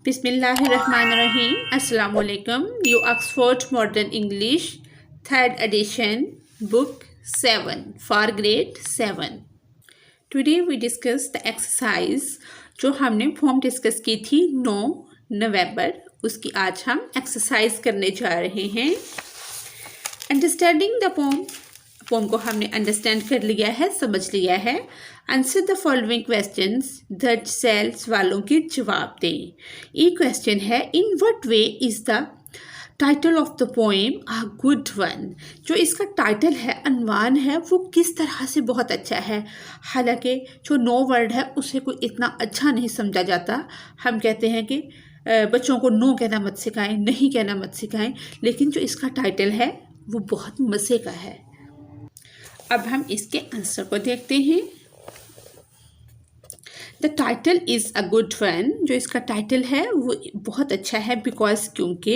Bismillahirrahmanirrahim. Assalamu alaikum. You Oxford Modern English, 3rd edition, book 7 for grade 7. Today we discuss the exercise जो हमने form discuss की थी 9 नवंबर, उसकी आज हम एक्सरसाइज करने जा रहे हैं. अंडरस्टैंडिंग द पोम को हमने अंडरस्टैंड कर लिया है, समझ लिया है. आंसर द फॉलोइंग क्वेश्चंस, दर्ज सेल्स वालों के जवाब दें. एक क्वेश्चन है, in what way is the title of the poem a good one. जो इसका टाइटल है, अनवान है, वो किस तरह से बहुत अच्छा है. हालांकि जो 9 वर्ड है उसे कोई इतना अच्छा नहीं समझा जाता. हम कहते हैं कि बच्चों को नो कहना मत सिखाएं, नहीं कहना मत सिखाएं, लेकिन जो इसका टाइटल है वो बहुत मज़े का है. अब हम इसके आंसर को देखते हैं. The title is a good one. जो इसका टाइटल है वो बहुत अच्छा है, बिकॉज क्योंकि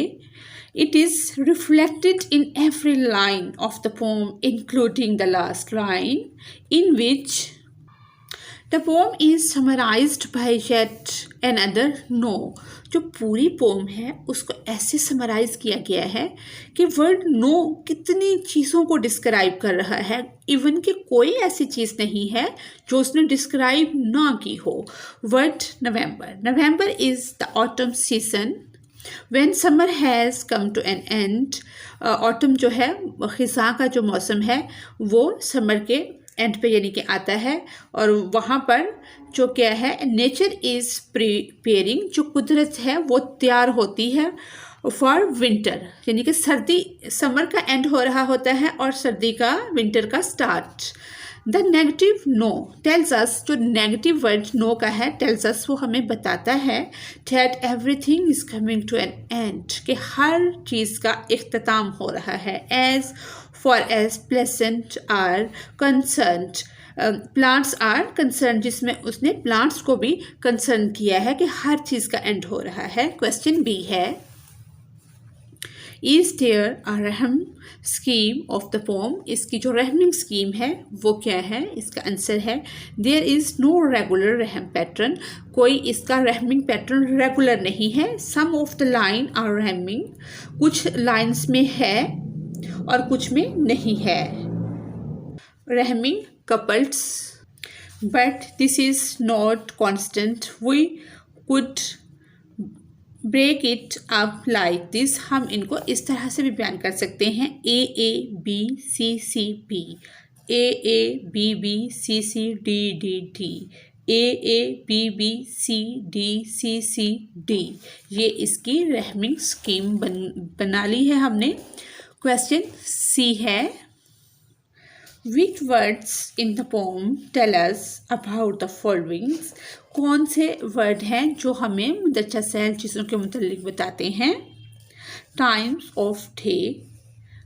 it is reflected in every line of the poem including the last line in which the poem is summarised by yet another no. जो पूरी पोम है उसको ऐसे समराइज किया गया है कि वर्ड नो कितनी चीज़ों को डिस्क्राइब कर रहा है. इवन कि कोई ऐसी चीज़ नहीं है जो उसने डिस्क्राइब ना की हो. Word November is the autumn season when summer has come to an end. Autumn जो है, खिज़ां का जो मौसम है, वो समर के एंड पे यानी कि आता है. और वहाँ पर जो क्या है, नेचर इज़ प्रिपेयरिंग. जो कुदरत है वो तैयार होती है फॉर विंटर, यानी कि सर्दी, समर का एंड हो रहा होता है और सर्दी का, विंटर का start. The negative no tells us. जो नेगेटिव वर्ड नो का है, टेल्स अस, वो हमें बताता है that everything is coming to an end, कि हर चीज़ का इख्तिताम हो रहा है. As far as pleasant are concerned, plants are concern, जिसमें उसने प्लांट्स को भी कंसर्न किया है कि हर चीज़ का एंड हो रहा है. क्वेश्चन बी है, इज देयर अ रहम स्कीम ऑफ द पोम. इसकी जो रहमिंग स्कीम है वो क्या है. इसका आंसर है, there is no regular rhyme pattern. कोई इसका रहमिंग पैटर्न रेगुलर नहीं है. Some of the line are rhyming. कुछ लाइन्स में है और कुछ में नहीं है rhyming couples, but this is not constant. We could break it up like this. हम इनको इस तरह से भी बयान कर सकते हैं, A A B C C B, A A B B C C D D D, A A B B C D C C D. ये इसकी रहमिंग स्कीम बना ली है हमने. क्वेश्चन सी है, which words in the poem tell us about the followings. कौन से word हैं जो हमें मुंदरजा सैल चीज़ों के मुतल्लिक बताते हैं. Times of day,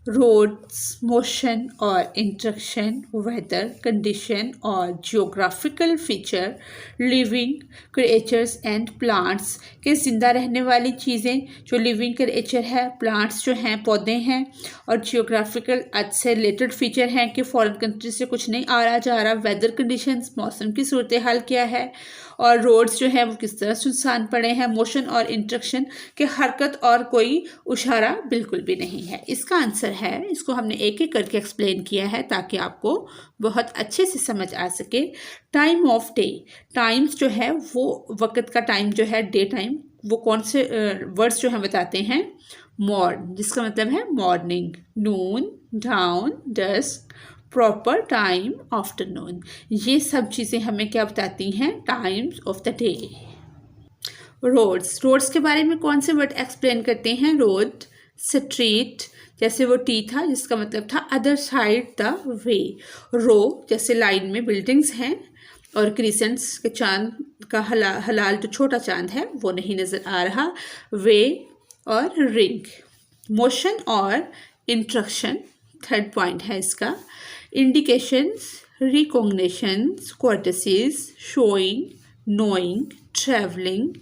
roads, motion और इंट्रक्शन, वेदर कंडीशन और geographical feature, living creatures and plants, के ज़िंदा रहने वाली चीज़ें जो लिविंग क्रिएचर है, प्लांट्स जो हैं पौधे हैं, और जियोग्राफिकल अर्थ से रिलेटेड फीचर हैं कि फॉरेन कंट्री से कुछ नहीं आ रहा जा रहा, वेदर कंडीशंस, मौसम की सूरत हाल क्या है, और रोड्स जो है वो किस तरह सुनसान पड़े हैं, मोशन और इंट्रक्शन के हरकत और कोई उशारा बिल्कुल भी नहीं है. इसका आंसर है, इसको हमने एक एक करके एक्सप्लेन किया है ताकि आपको बहुत अच्छे से समझ आ सके. टाइम ऑफ डे, टाइम्स जो है वो वक़्त का टाइम जो है, डे टाइम, वो कौन से वर्ड्स जो हैं बताते हैं. मॉर्न, जिसका मतलब है morning, noon, dawn, dusk, proper time, afternoon. ये सब चीज़ें हमें क्या बताती हैं, times of the day. Roads के बारे में कौन से वर्ड एक्सप्लेन करते हैं. रोड, स्ट्रीट, जैसे वो टी था जिसका मतलब था अदर साइड द वे. रो, जैसे लाइन में बिल्डिंग्स हैं, और क्रिसेंट्स के चांद का हलाल जो छोटा चांद है वो नहीं नज़र आ रहा. वे और रिंग. मोशन और इंट्रक्शन, थर्ड पॉइंट है इसका. Indications, recognitions, courtesies, showing, knowing, travelling,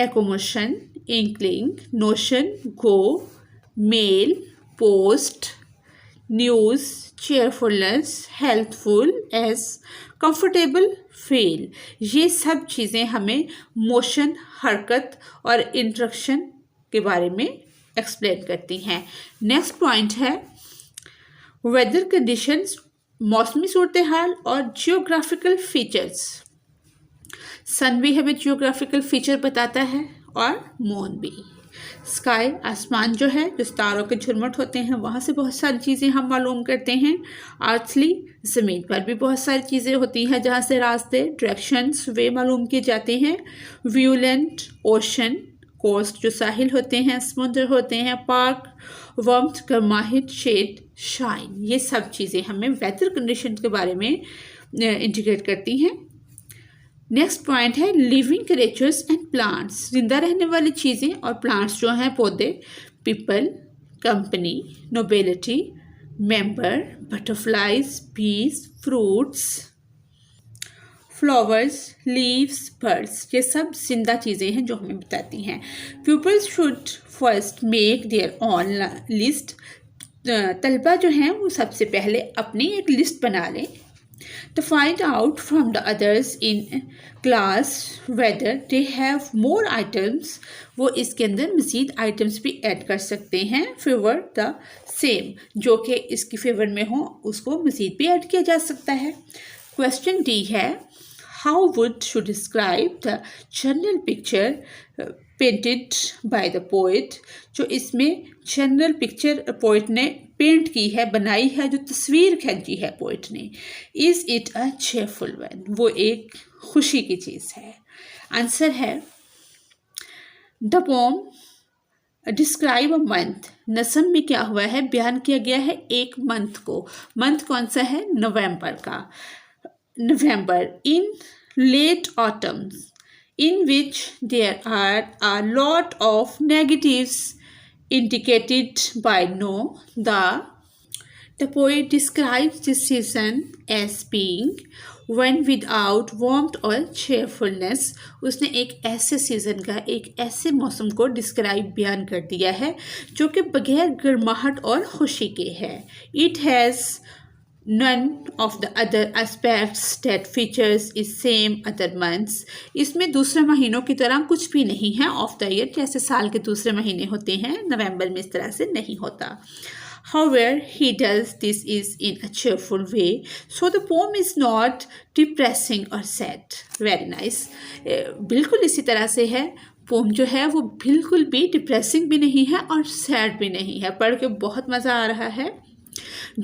locomotion, inkling, notion, go, mail, post, news, cheerfulness, healthful, as comfortable, feel. ये सब चीज़ें हमें मोशन, हरकत और इंट्रक्शन के बारे में एक्सप्लेन करती हैं। नेक्स्ट पॉइंट है वेदर कंडीशंस, मौसमी सूरत हाल और जियोग्राफिकल फीचर्स। सन भी हमें जियोग्राफिकल फीचर बताता है और मून भी। स्काई, आसमान जो है, जो तारों के झुरमुट होते हैं, वहाँ से बहुत सारी चीज़ें हम मालूम करते हैं। अर्थली, ज़मीन पर भी बहुत सारी चीज़ें होती हैं जहाँ से रास्ते, डायरेक्शंस, वे मालूम किए जाते हैं। व्यूलेंट, ओशन, कोस्ट जो साहिल होते हैं, समुद्र होते हैं, पार्क, वार्मथ, गर्माहट, शेड, शाइन, ये सब चीज़ें हमें वेदर कंडीशन के बारे में इंडिकेट करती हैं। नेक्स्ट पॉइंट है लिविंग क्रिएचर्स एंड प्लांट्स, जिंदा रहने वाली चीज़ें और प्लांट्स जो हैं, पौधे, people, company, nobility, member, butterflies, बीज, फ्रूट्स, फ्लावर्स, लीव्स, बर्ड्स, ये सब जिंदा चीज़ें हैं जो हमें बताती हैं। Peoples should first make their own list, तलबा जो हैं वो सबसे पहले अपनी एक लिस्ट बना लें। To find out from the others in class whether they have more items, वो इसके अंदर मज़ीद आइटम्स भी ऐड कर सकते हैं। फेवर द सेम, जो कि इसकी फेवर में हो उसको मज़ीद भी ऐड किया जा सकता है। क्वेश्चन डी है how would shoe describe the general picture painted by the poet, जो इसमें जनरल पिक्चर पोइट ने पेंट की है, बनाई है, जो तस्वीर खींची है पोइट ने। Is it a cheerful one, वो एक खुशी की चीज़ है। आंसर है the poem describe a month, नस्म में क्या हुआ है, बयान किया गया है एक मंथ को। मंथ कौन सा है, नवंबर का। November in late autumns in which there are a lot of negatives indicated by no. The poet describes this season as being when without warmth or cheerfulness. उसने एक ऐसे सीज़न का, एक ऐसे मौसम को डिस्क्राइब बयान कर दिया है जो कि बगैर गर्माहट और खुशी के है। It has none of the other aspects that features is same other months. इसमें दूसरे महीनों की तरह कुछ भी नहीं है ऑफ द ईयर, जैसे साल के दूसरे महीने होते हैं, नवंबर में इस तरह से नहीं होता। However, he does this is in a cheerful way, so the poem is not depressing or sad. Very nice. बिल्कुल इसी तरह से है पोम जो है, वो बिल्कुल भी डिप्रेसिंग भी नहीं है और सैड भी नहीं है, पढ़ के बहुत मज़ा आ रहा है।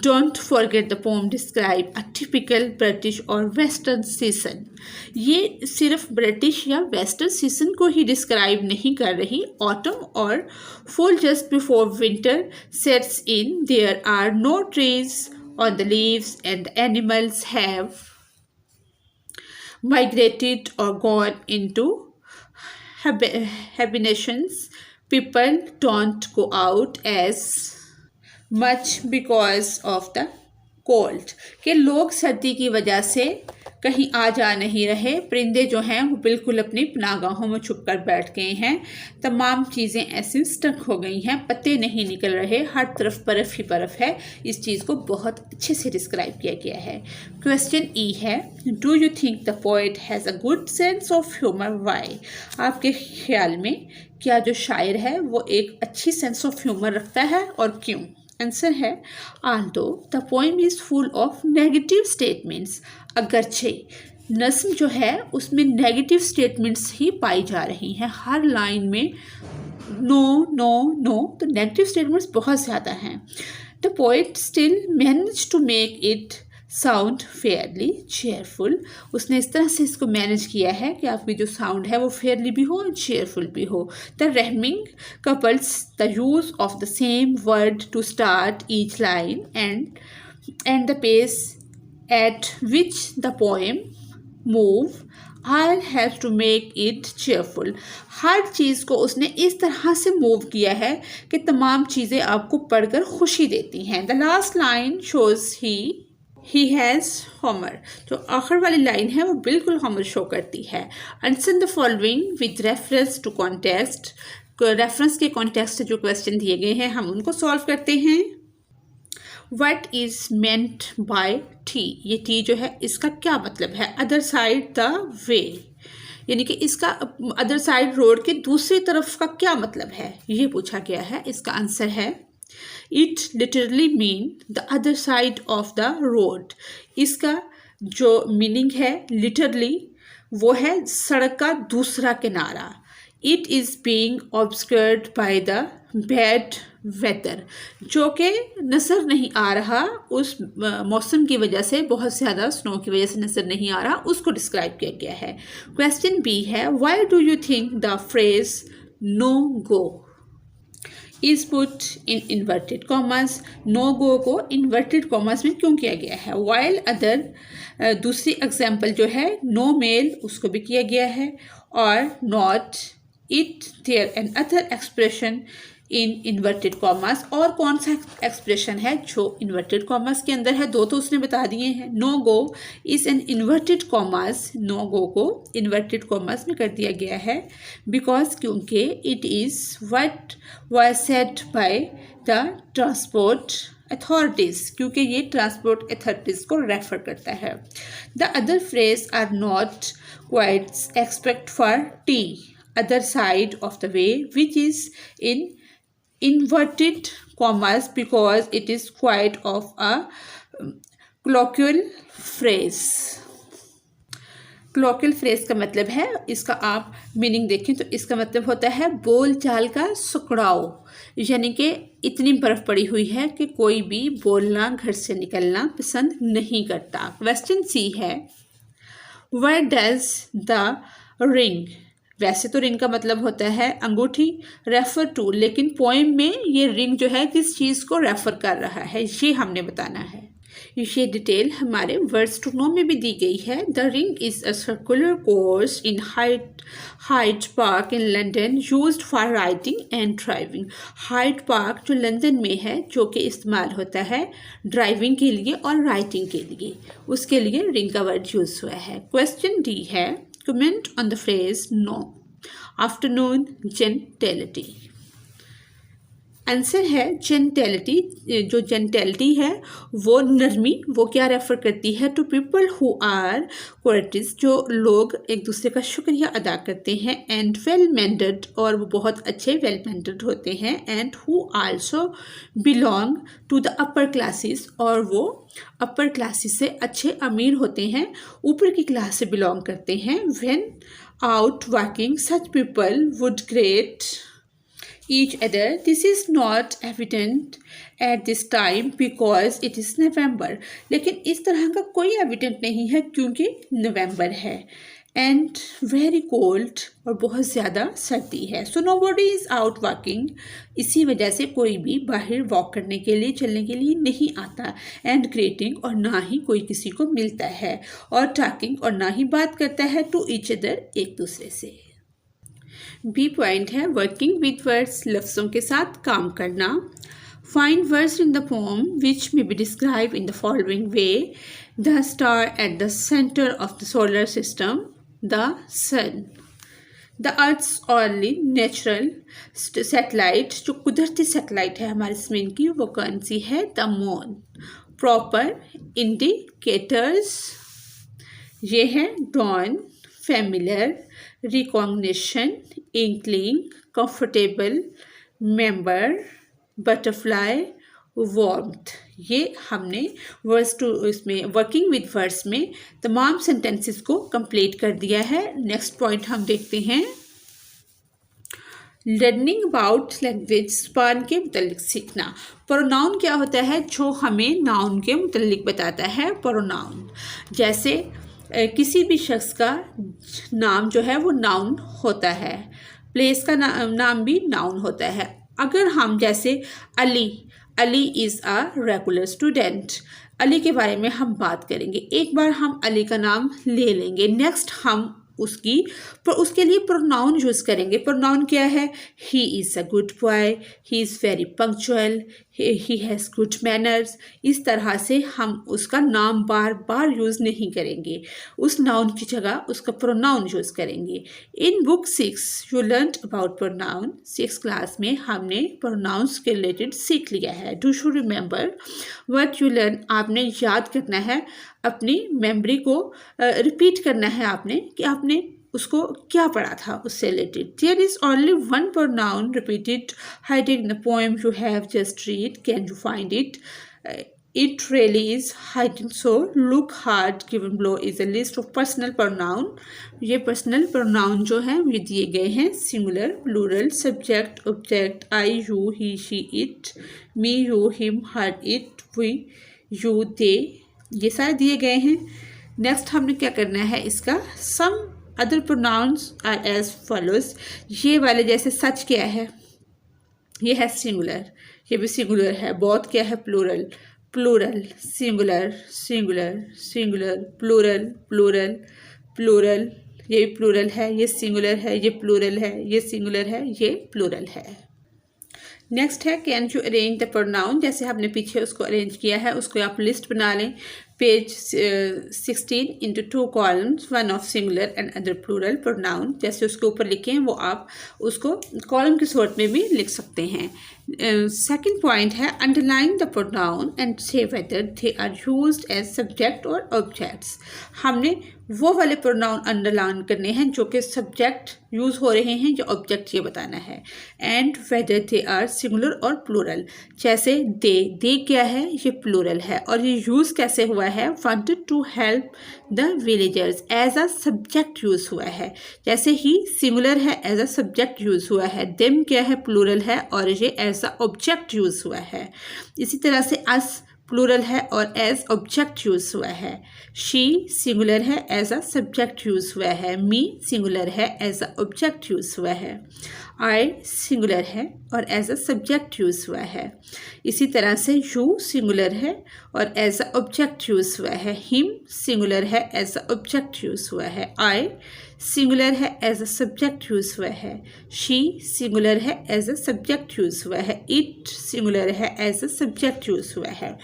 Don't forget the poem describe a typical British or Western season. ये सिर्फ ब्रिटिश या वेस्टर्न सीजन को ही डिस्क्राइब नहीं कर रही। ऑटम और fall just before winter sets in, there are no trees on the leaves and the animals have migrated or gone into hibernations. People don't go out as much because of the cold, कि लोग सर्दी की वजह से कहीं आ जा नहीं रहे। परिंदे जो हैं वो बिल्कुल अपनी पनाहगाहों में छुप कर बैठ गए हैं। तमाम चीज़ें ऐसी स्टक हो गई हैं, पत्ते नहीं निकल रहे, हर तरफ बर्फ़ ही बर्फ़ है। इस चीज़ को बहुत अच्छे से डिस्क्राइब किया गया है। क्वेश्चन ई है do you think the poet has a good sense of humour, why? आपके ख्याल में क्या जो शायर है वो एक अच्छी सेंस ऑफ ह्यूमर रखता है और क्यों? आंसर है Aldous the poem is full of negative statements, अगरचे नस्म जो है उसमें नेगेटिव स्टेटमेंट्स ही पाई जा रही हैं। हर लाइन में नो नो नो, तो नेगेटिव स्टेटमेंट्स बहुत ज़्यादा हैं। The poet still manage to make it sound fairly cheerful, उसने इस तरह से इसको मैनेज किया है कि आपकी जो साउंड है वो फेयरली भी हो और चेयरफुल भी हो। The rhyming couplets the use of the same word to start each line and the pace at which the poem move all have to make it cheerful. हर चीज़ को उसने इस तरह से मूव किया है कि तमाम चीज़ें आपको पढ़कर खुशी देती हैं। The last line shows he has Homer, जो आखिर वाली लाइन है वो बिल्कुल होमर शो करती है। Answer the following with reference to context, reference के कॉन्टेक्स्ट से जो क्वेश्चन दिए गए हैं हम उनको सॉल्व करते हैं। What is meant by T, ये टी जो है इसका क्या मतलब है? अदर साइड द वे, यानी कि इसका अदर साइड रोड के दूसरी तरफ का क्या मतलब है, ये पूछा गया है। इसका आंसर है it literally mean the other side of the road. इसका जो मीनिंग है लिटरली वो है सड़क का दूसरा किनारा। It is being obscured by the bad weather, जो कि नज़र नहीं आ रहा उस मौसम की वजह से, बहुत ज़्यादा स्नो की वजह से नज़र नहीं आ रहा, उसको डिस्क्राइब किया गया है। क्वेश्चन बी है why do you think the phrase no go is put in inverted commas. No go को इन्वर्टेड कॉमर्स में क्यों किया गया है? वाइल अदर, दूसरी एग्जाम्पल जो है नो मेल, उसको भी किया गया है, और not, it, there and other expression in inverted commas. और कौन सा एक्सप्रेशन है जो इन्वर्टेड कॉमर्स के अंदर है? दो तो उसने बता दिए हैं। No go is an inverted commas, no go को इन्वर्टेड कॉमर्स में कर दिया गया है बिकॉज, क्योंकि it is what was said by the transport authorities, क्योंकि ये ट्रांसपोर्ट अथॉरिटीज़ को रेफर करता है। The other phrase are not quite expect for the other side of the way which is in inverted commas because it is quite of a colloquial phrase। colloquial phrase का मतलब है, इसका आप meaning देखें तो इसका मतलब होता है बोल चाल का सुकड़ाव, यानी कि इतनी बर्फ पड़ी हुई है कि कोई भी बोलना, घर से निकलना पसंद नहीं करता। क्वेश्चन सी है where does the ring, वैसे तो रिंग का मतलब होता है अंगूठी, रेफर टू, लेकिन पोएम में ये रिंग जो है किस चीज़ को रेफर कर रहा है ये हमने बताना है। ये डिटेल हमारे वर्ड्स टू नो में भी दी गई है। The ring is a circular course in Hyde Park in London used for riding and driving. Hyde Park जो लंदन में है, जो कि इस्तेमाल होता है ड्राइविंग के लिए और राइटिंग के लिए, उसके लिए रिंग का वर्ड यूज़ हुआ है। क्वेश्चन डी है comment on the phrase no afternoon gentility। Answer है जेंटेलिटी। जो जेंटेलिटी है वो नरमी, वो क्या रेफर करती है? To people who are courteous, जो लोग एक दूसरे का शुक्रिया अदा करते हैं, एंड वेल मैनर्ड, और वो बहुत अच्छे वेल मैनर्ड होते हैं, and who also belong to the upper classes, और वो अपर क्लासेस से अच्छे अमीर होते हैं, ऊपर की क्लास से बिलोंग करते हैं। When out walking such people would great each other. This is not evident at this time because it is November। लेकिन इस तरह का कोई एविडेंट नहीं है क्योंकि नवंबर है, एंड वेरी कोल्ड, और बहुत ज़्यादा सर्दी है। सो nobody is out walking, इसी वजह से कोई भी बाहर वॉक करने के लिए, चलने के लिए नहीं आता, एंड ग्रीटिंग, और ना ही कोई किसी को मिलता है, और टॉकिंग, और ना ही बात करता है, टू ईच अदर, एक दूसरे से। बी पॉइंट है वर्किंग विद वर्ड्स, लफ्ज़ों के साथ काम करना। Find words in the poem which may be describe in the following way. The star at the centre of the solar system, the sun. The earth's only natural satellite, जो कुदरती satellite है हमारे ज़मीन की, वो कौन सी है? The moon. प्रॉपर इंडिकेटर्स, ये है dawn, familiar, recognition, inkling, comfortable, member, butterfly, warmth. ये हमने वर्ड्स टू इसमें वर्किंग विद वर्ड्स में तमाम सेंटेंसेस को कंप्लीट कर दिया है। नेक्स्ट पॉइंट हम देखते हैं लर्निंग अबाउट लैंग्वेज, ज़बान के मुतल्लिक सीखना। प्रोनाउन क्या होता है? जो हमें नाउन के मुतल्लिक बताता है प्रोनाउन। जैसे किसी भी शख्स का नाम जो है वो नाउन होता है, प्लेस का नाम भी नाउन होता है। अगर हम जैसे Ali, Ali is a regular student, Ali के बारे में हम बात करेंगे, एक बार हम अली का नाम ले लेंगे, नेक्स्ट हम उसकी, पर उसके लिए प्रोनाउन यूज़ करेंगे। प्रोनाउन क्या है? He is a good boy, he is very punctual, he has good manners. इस तरह से हम उसका नाम बार बार यूज़ नहीं करेंगे, उस नाउन की जगह उसका प्रोनाउन यूज़ करेंगे। In book 6 you learn about pronoun. 6 class में हमने प्रोनाउंस के रिलेटेड सीख लिया है। Do you remember what you learn? आपने याद करना है, अपनी मेमोरी को रिपीट करना है आपने कि आपने उसको क्या पढ़ा था उससे related. There is only one pronoun repeated hiding the poem you have just read, can you find it? It really is hiding, so look hard. Given below is a list of personal pronoun. ये personal pronoun जो है ये दिए गए हैं singular, plural, subject, object, I, you, he, she, it, me, you, him, her, it, we, you, they, ये सारे दिए गए हैं। नेक्स्ट हमने क्या करना है इसका some other pronouns are as follows. ये वाले जैसे सच क्या है? ये है सिंगुलर, ये भी सिंगुलर है। बहुत क्या है? Plural, plural, singular, singular, singular, plural, plural, plural, ये भी प्लूरल है, ये सिंगुलर है, ये प्लूरल है, ये सिंगुलर है, ये प्लूरल है। नेक्स्ट है can you arrange the pronoun. जैसे हमने पीछे उसको अरेंज किया है, उसको आप लिस्ट बना लें। Page 16 into 2 columns, one of singular and other plural pronoun. जैसे उसके ऊपर लिखें वो आप उसको कॉलम की सूरत में भी लिख सकते हैं। सेकंड पॉइंट है underline the pronoun and say whether they are used as subject और ऑब्जेक्ट्स। हमने वो वाले प्रोनाउन अंडरलाइन करने हैं जो कि सब्जेक्ट यूज़ हो रहे हैं या ऑब्जेक्ट, ये बताना है। And whether they are singular और प्लूरल। जैसे दे क्या है? ये प्लूरल है और ये यूज़ कैसे हुआ है? Wanted to help the villagers, as a subject use हुआ है। जैसे ही सिंगुलर है एज अ सब्जेक्ट यूज़ हुआ है, देम क्या है? प्लूरल है और ये एज अ ऑब्जेक्ट यूज़ हुआ है। इसी तरह से अस प्लूरल है और एज ऑब्जेक्ट यूज हुआ है। शी सिंगुलर है, एज अ सब्जेक्ट यूज हुआ है। मी सिंगुलर है, एज अ ऑब्जेक्ट यूज हुआ है। आई सिंगुलर है और एज अ सब्जेक्ट यूज हुआ है। इसी तरह से यू सिंगुलर है और एज अ ऑब्जेक्ट यूज हुआ है। हिम सिंगुलर है, एज अ ऑब्जेक्ट यूज हुआ है। आई सिंगुलर है, एज अ सब्जेक्ट यूज हुआ है। शी सिंगुलर है, एज अ सब्जेक्ट यूज हुआ है। इट सिंगुलर है, एज अ सब्जेक्ट यूज हुआ है।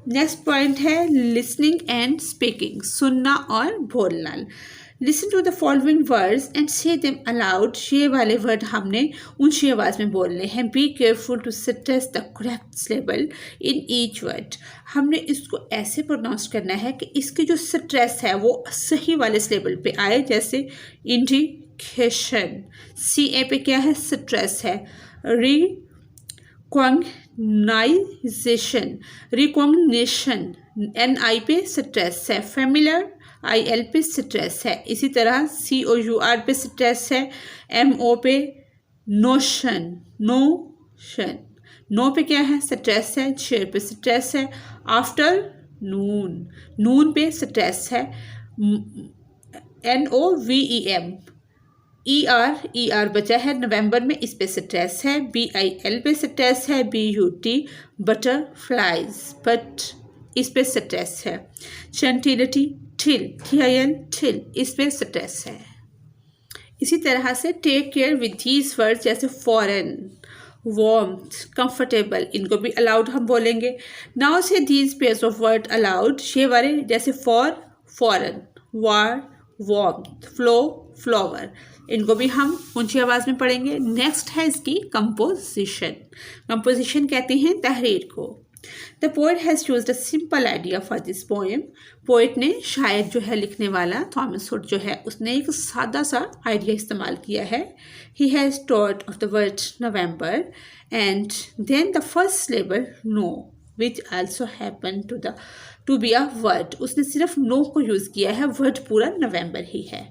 नेक्स्ट पॉइंट है लिसनिंग एंड स्पीकिंग, सुनना और बोलना। Listen to the following words and say them aloud. ये वाले वर्ड हमने ऊंची आवाज़ में बोलने हैं। Be careful to stress the correct syllable in each word. हमने इसको ऐसे प्रोनाउंस करना है कि इसकी जो स्ट्रेस है वो सही वाले सिलेबल पे आए। जैसे इंडिकेशन, सी ए पे क्या है? स्ट्रेस है। रिकॉग्नाइजेशन, रिकॉग्निशन, एन आई पे स्ट्रेस है। फेमिलियर, आई एल पे स्ट्रेस है। इसी तरह सी ओ यू आर पे स्ट्रेस है। एम ओ पे नोशन, नोशन, नो पे क्या है? स्ट्रेस है। चेयर पे स्ट्रेस है। आफ्टर नून, नून पे स्ट्रेस है। N O V E M, E R बचा है नवंबर में, इस पे स्ट्रेस है। बी आई एल पे स्ट्रेस है। B U T butterflies, but इस पे स्ट्रेस है। चंटिलिटी, ठिल, टी आई एल, ठिल, इस पे स्ट्रेस है। इसी तरह से take care with these words, जैसे फॉरेन, वार्मथ, कंफर्टेबल, इनको भी अलाउड हम बोलेंगे। Now say these pairs of word aloud, ये वाले जैसे for, foreign, war, warmth, flow, flower, इनको भी हम ऊंची आवाज़ में पढ़ेंगे। नेक्स्ट है इसकी कंपोजिशन। कंपोजिशन कहते हैं तहरीर को। The poet has used a simple idea for this poem. Poet ने, शायर जो है लिखने वाला थॉमस हुड जो है, उसने एक सादा सा आइडिया इस्तेमाल किया है। He has taught of the word November and then the first syllable no which also happen to be a word. उसने सिर्फ नो को यूज़ किया है, वर्ड पूरा नवंबर ही है।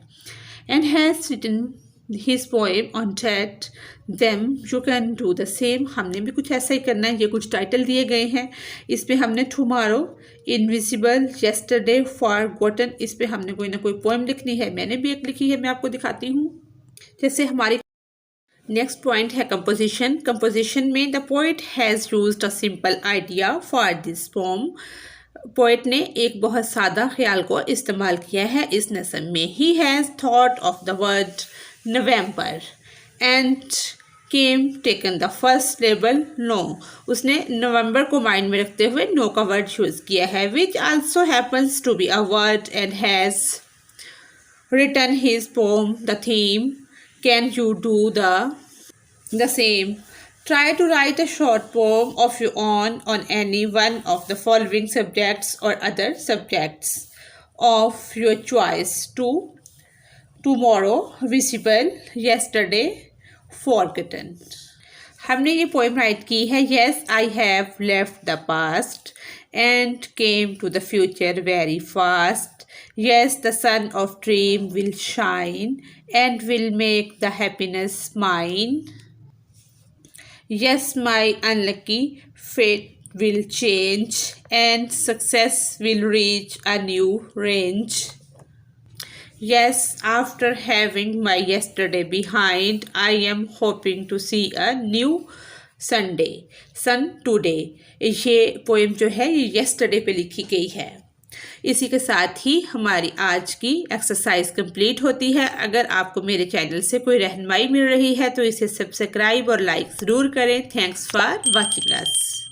And has written his poem on that them you can do the same। हमने भी कुछ ऐसा ही करना है। ये कुछ टाइटल दिए गए हैं, इस पे हमने tomorrow, invisible, yesterday, forgotten, इस पे हमने कोई ना कोई पोएम लिखनी है। मैंने भी एक लिखी है, मैं आपको दिखाती हूँ। जैसे हमारी नेक्स्ट पॉइंट है कंपोजिशन। कंपोजिशन में the poet has used a simple idea for this poem poet ने एक बहुत सादा ख्याल को इस्तेमाल किया है इस नज़म में। He has thought of the word November and came taken the first label no. उसने नवंबर को माइंड में रखते हुए नो का वर्ड यूज़ किया है। Which also happens to be a word and has written his poem the theme. Can you do the same? Try to write a short poem of your own on any one of the following subjects or other subjects of your choice. Tomorrow, visible, yesterday, forgotten. हमने ये poem right की है। Yes, I have left the past and came to the future very fast. Yes, the sun of dream will shine and will make the happiness mine. Yes, my unlucky fate will change and success will reach a new range. Yes, after having my yesterday behind, I am hoping to see a new sun today. ये poem जो है ये yesterday पे लिखी गई है। इसी के साथ ही हमारी आज की एक्सरसाइज कंप्लीट होती है। अगर आपको मेरे चैनल से कोई रहनुमाई मिल रही है तो इसे सब्सक्राइब और लाइक ज़रूर करें। Thanks for watching us.